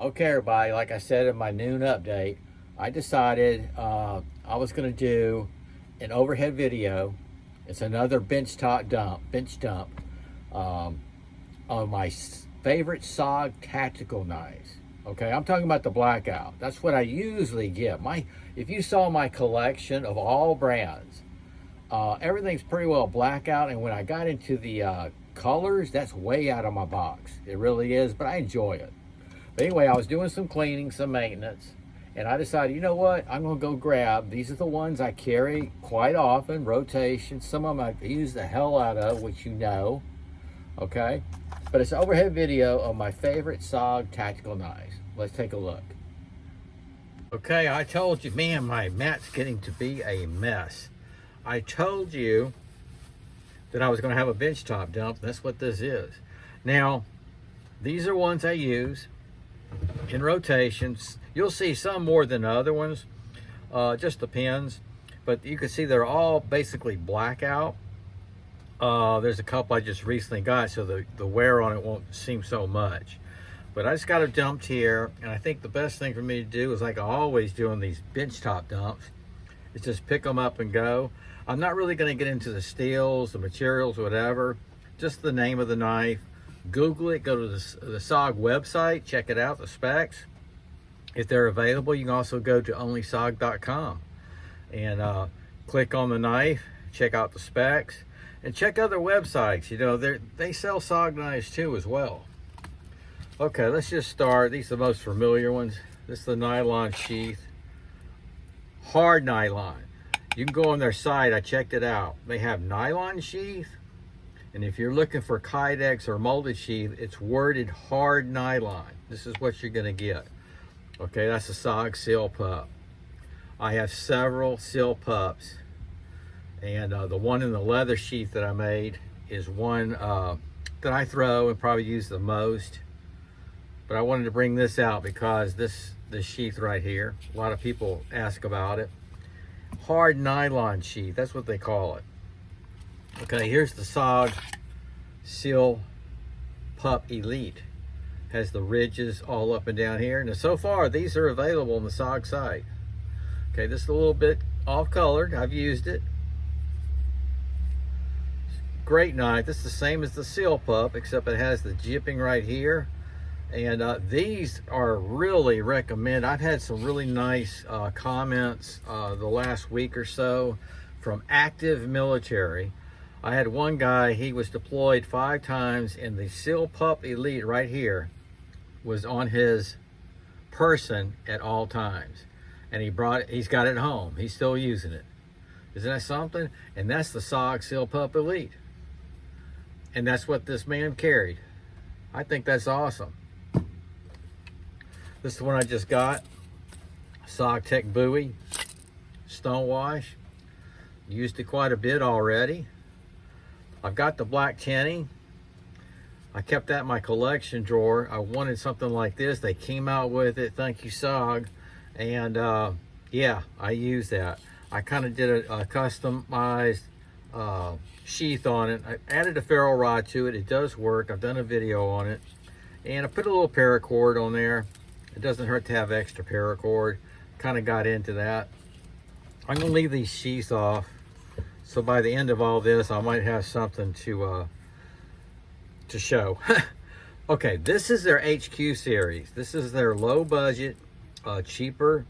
Okay, everybody, like I said in my noon update, I decided I was going to do an overhead video. It's another bench dump of my favorite SOG tactical knives. Okay, I'm talking about the Blackout. That's what I usually get. If you saw my collection of all brands, everything's pretty well Blackout, and when I got into the colors, that's way out of my box. It really is, but I enjoy it. But anyway, I was doing some cleaning, some maintenance, and I decided, you know what, I'm going to go grab. These are the ones I carry quite often, rotation. Some of them I use the hell out of, which you know, okay? But it's an overhead video of my favorite SOG tactical knives. Let's take a look. Okay, I told you, man, my mat's getting to be a mess. I told you that I was going to have a benchtop dump. That's what this is. Now, these are ones I use in rotations. You'll see some more than other ones, just depends, but you can see they're all basically Blackout. There's a couple I just recently got, so the wear on it won't seem so much, but I just got it dumped here, and I think the best thing for me to do is, like I always do on these benchtop dumps, is just pick them up and go. I'm not really going to get into the steels, the materials, whatever, just the name of the knife. Google it, go to the SOG website, check it out, the specs. If they're available, you can also go to onlysog.com and click on the knife, check out the specs, and check other websites. You know, they sell SOG knives too as well. Okay, let's just start. These are the most familiar ones. This is the Nylon Sheath. Hard nylon. You can go on their site, I checked it out. They have Nylon Sheath, and if you're looking for Kydex or molded sheath, it's worded hard nylon. This is what you're gonna get. Okay, that's a SOG Seal Pup. I have several Seal Pups, and the one in the leather sheath that I made is one that I throw and probably use the most. But I wanted to bring this out because this sheath right here, a lot of people ask about it. Hard nylon sheath, that's what they call it. Okay, here's the SOG Seal Pup Elite. Has the ridges all up and down here. Now, so far, these are available on the SOG site. Okay, this is a little bit off-colored. I've used it. Great knife. This is the same as the Seal Pup, except it has the jipping right here. And these are really recommended. I've had some really nice comments the last week or so from active military. I had one guy, he was deployed 5 times, and the Seal Pup Elite right here was on his person at all times. And he's got it home. He's still using it. Isn't that something? And that's the SOG Seal Pup Elite. And that's what this man carried. I think that's awesome. This is the one I just got. SOG Tech Buoy, Stonewash. Used it quite a bit already. I've got the black tinny. I kept that in my collection drawer. I wanted something like this. They came out with it. Thank you, SOG. And yeah, I used that. I kind of did a customized sheath on it. I added a ferrule rod to it. It does work. I've done a video on it. And I put a little paracord on there. It doesn't hurt to have extra paracord. Kind of got into that. I'm going to leave these sheaths off. So by the end of all this, I might have something to show. Okay, this is their HQ series. This is their low budget, cheaper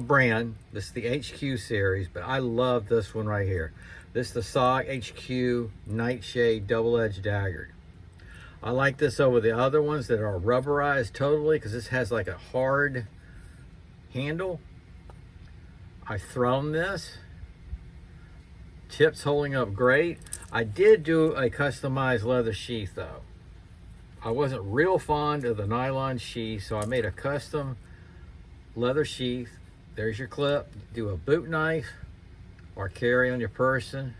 brand. This is the HQ series, but I love this one right here. This is the SOG HQ Nightshade double-edged dagger. I like this over the other ones that are rubberized totally, because this has like a hard handle. I've thrown this. Tips holding up great. I did do a customized leather sheath though. I wasn't real fond of the nylon sheath, so I made a custom leather sheath. There's your clip. Do a boot knife or carry on your person.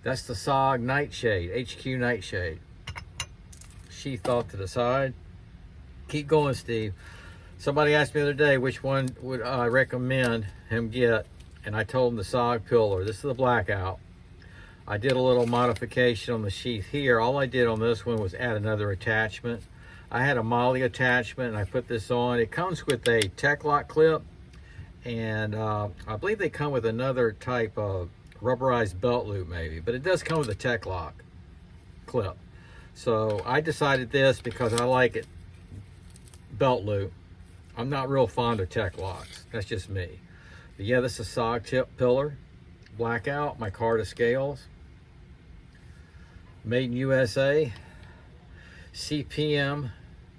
That's the SOG Nightshade, HQ Nightshade. Sheath off to the side. Keep going, Steve. Somebody asked me the other day which one would I recommend him get, and I told him the SOG Pillar. This is the Blackout. I did a little modification on the sheath here. All I did on this one was add another attachment. I had a molly attachment and I put this on. It comes with a tech lock clip, and I believe they come with another type of rubberized belt loop maybe, but it does come with a tech lock clip. So I decided this because I like it belt loop. I'm not real fond of tech locks. That's just me. But yeah, this is SOG Pillar Blackout, my car to scales. Made in USA. CPM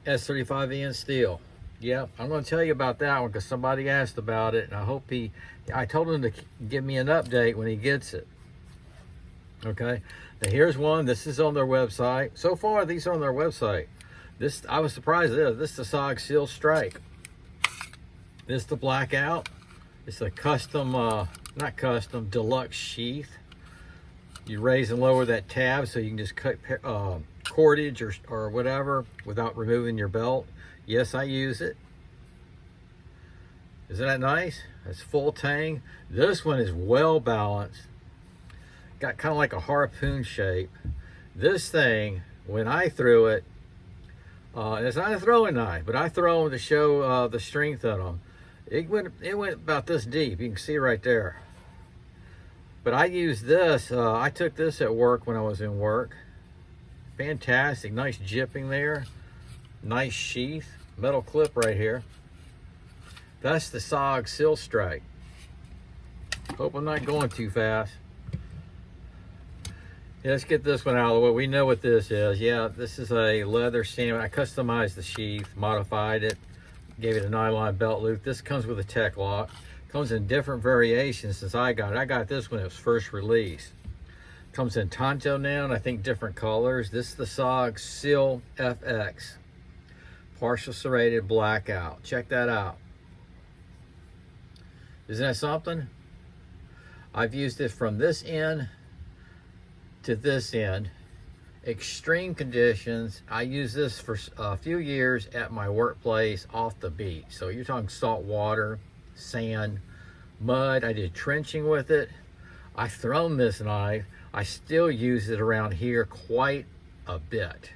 S35 steel. Yeah, I'm going to tell you about that one because somebody asked about it, and I told him to give me an update when he gets it. Okay, now here's one. This is on their website. So far, these are on their website. I was surprised at this. This is the SOG Seal Strike. This is the Blackout. It's a custom, not custom, deluxe sheath. You raise and lower that tab so you can just cut cordage or whatever without removing your belt. Yes, I use it. Isn't that nice? It's full tang. This one is well balanced. Got kind of like a harpoon shape. This thing, when I threw it, it's not a throwing knife, but I throw them to show the strength of them. It went about this deep. You can see right there. But I used this. I took this at work when I was in work. Fantastic. Nice jipping there. Nice sheath. Metal clip right here. That's the SOG Seal Strike. Hope I'm not going too fast. Yeah, let's get this one out of the way. We know what this is. Yeah, this is a leather stand. I customized the sheath, modified it, gave it a nylon belt loop. This comes with a tech lock. Comes in different variations since I got it. I got this when it was first released. Comes in Tonto now, and I think different colors. This is the SOG Seal FX. Partial serrated blackout. Check that out. Isn't that something? I've used it from this end to this end. Extreme conditions. I used this for a few years at my workplace off the beach. So you're talking salt water, sand, mud. I did trenching with it. I've thrown this knife. I still use it around here quite a bit.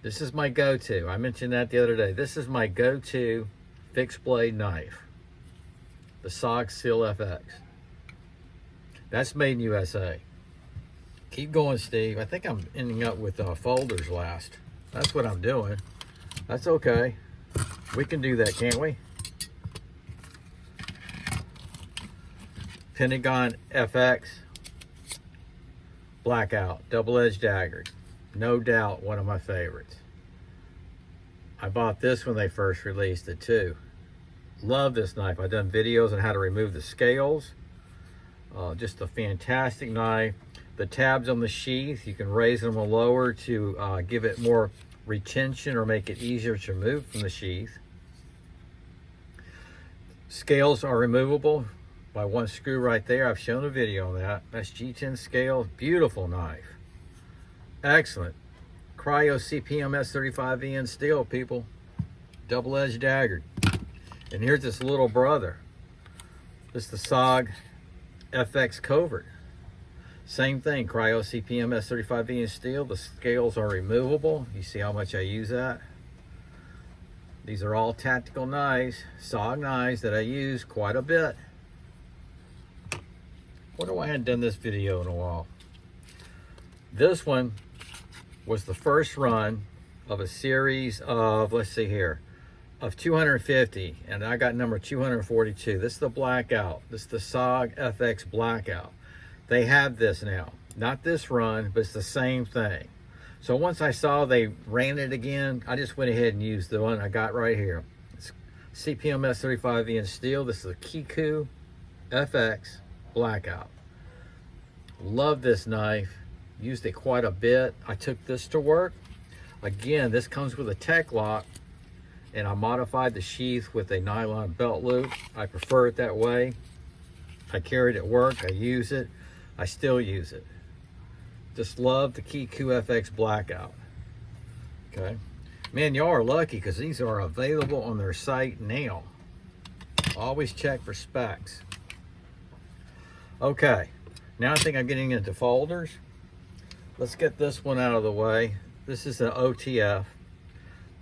This is my go-to. I mentioned that the other day. This is my go-to fixed blade knife. The SOG Seal FX. That's made in USA. Keep going, Steve. I think I'm ending up with folders last. That's what I'm doing. That's okay. We can do that, can't we? Pentagon FX Blackout, double-edged dagger. No doubt one of my favorites. I bought this when they first released it too. Love this knife. I've done videos on how to remove the scales. Just a fantastic knife. The tabs on the sheath, you can raise them or lower to give it more retention or make it easier to remove from the sheath. Scales are removable by one screw right there. I've shown a video on that. That's G10 scales. Beautiful knife. Excellent. Cryo CPM S35 steel, people. Double-edged dagger. And here's this little brother. This is the SOG FX Covert. Same thing, Cryo CPM S35 steel. The scales are removable. You see how much I use that? These are all tactical knives, SOG knives that I use quite a bit. Wonder why I hadn't done this video in a while. This one was the first run of a series of, let's see here, of 250, and I got number 242. This is the Blackout. This is the SOG FX Blackout. They have this now. Not this run, but it's the same thing. So once I saw they ran it again, I just went ahead and used the one I got right here. It's CPM S35 steel. This is the Kiku FX Blackout. Love this knife. Used it quite a bit. I took this to work. Again, this comes with a tech lock, and I modified the sheath with a nylon belt loop. I prefer it that way. I carry it at work. I use it. I still use it. Just love the Kiku FX Blackout. Okay. Man, y'all are lucky because these are available on their site now. Always check for specs. Okay. Now I think I'm getting into folders. Let's get this one out of the way. This is an OTF.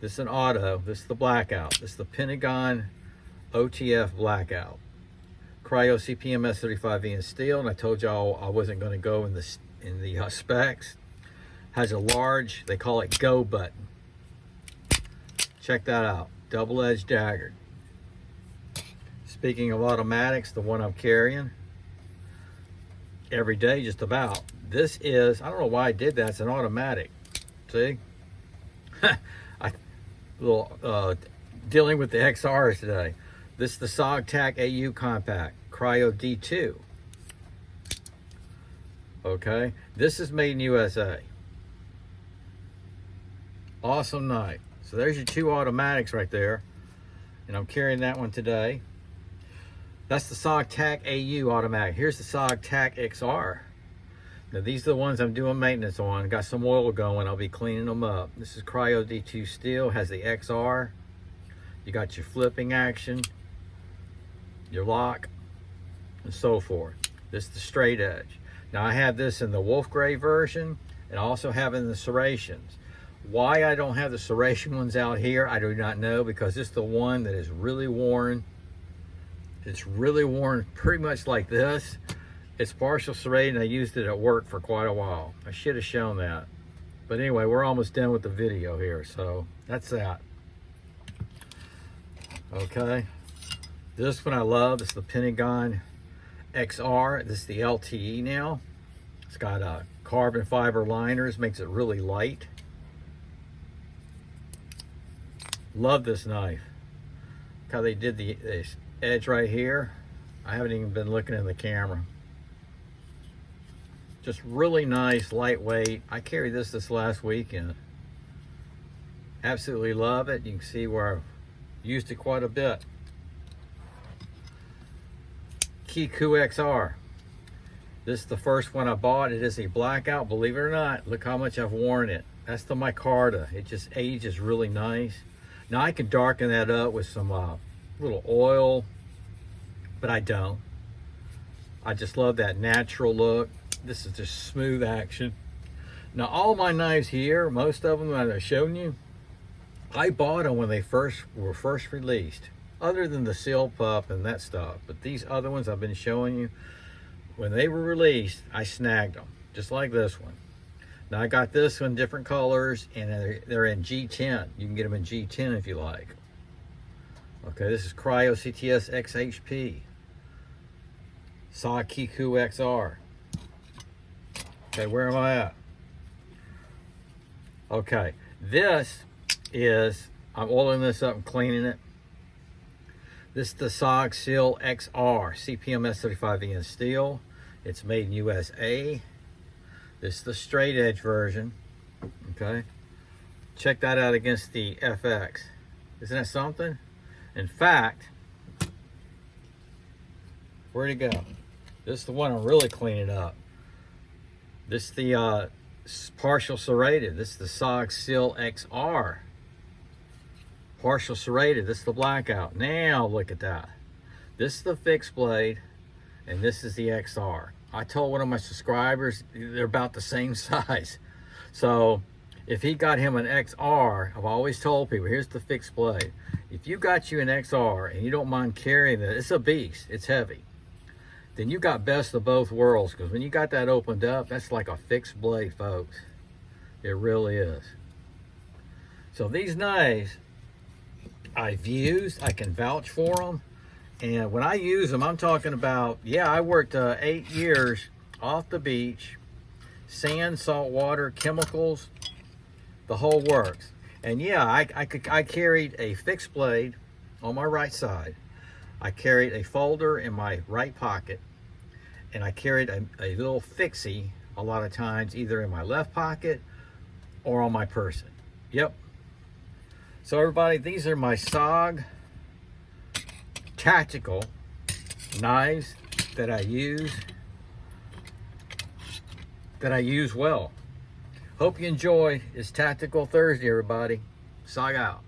This is an auto. This is the Blackout. This is the Pentagon OTF Blackout. Cryo CPM S35V in steel, and I told y'all I wasn't going to go in the specs. Has a large, they call it go button. Check that out. Double-edged dagger. Speaking of automatics, the one I'm carrying every day just about. This is, I don't know why I did that, it's an automatic. See? Dealing with the XRs today. This is the SOG TAC AU Compact Cryo D2. Okay, this is made in USA. Awesome knife. So there's your two automatics right there, and I'm carrying that one today. That's the SOG TAC AU automatic. Here's the SOG TAC XR. Now these are the ones I'm doing maintenance on. Got some oil going, I'll be cleaning them up. This is Cryo D2 steel, has the XR. You got your flipping action, your lock, and so forth. This is the straight edge. Now I have this in the wolf gray version, and I also have it in the serrations. Why I don't have the serration ones out here, I do not know, because this is the one that is really worn. It's really worn pretty much like this. It's partial serrated, and I used it at work for quite a while. I should have shown that. But anyway, we're almost done with the video here, so that's that. Okay. This one I love. This is the Pentagon XR. This is the LTE now. It's got carbon fiber liners, makes it really light. Love this knife. Look how they did the edge right here. I haven't even been looking in the camera. Just really nice, lightweight. I carried this last weekend. Absolutely love it. You can see where I've used it quite a bit. Kiku XR. This is the first one I bought. It is a Blackout, believe it or not. Look how much I've worn it. That's the micarta. It just ages really nice. Now I can darken that up with some little oil, but I don't. I just love that natural look. This is just smooth action. Now all my knives here, most of them that I've shown you, I bought them when they were first released, other than the Seal Pup and that stuff. But these other ones I've been showing you, when they were released, I snagged them, just like this one. Now I got this one different colors, and they're in G10. You can get them in G10 if you like. Okay, this is Cryo CTS XHP. SOG Kiku XR. Okay, where am I at? Okay, this is, I'm oiling this up and cleaning it. This is the SOG Seal XR CPM S35V in steel. It's made in USA. This is the straight edge version. Okay, check that out against the FX. Isn't that something? In fact, where'd it go? This is the one I'm really cleaning up. This is the partial serrated. This is the SOG Seal XR. Partial serrated. This is the Blackout. Now look at that. This is the fixed blade, and this is the XR. I told one of my subscribers they're about the same size. So if he got him an XR, I've always told people, here's the fixed blade. If you got you an XR and you don't mind carrying it, it's a beast, it's heavy. Then you got best of both worlds, because when you got that opened up, that's like a fixed blade, folks. It really is. So these knives I've used, I can vouch for them. And when I use them, I'm talking about, yeah, I worked 8 years off the beach, sand, salt water, chemicals, the whole works. And yeah, I carried a fixed blade on my right side. I carried a folder in my right pocket, and I carried a little fixie a lot of times, either in my left pocket or on my person. Yep. So everybody, these are my SOG tactical knives that I use well. Hope you enjoyed. It's Tactical Thursday, everybody. SOG out.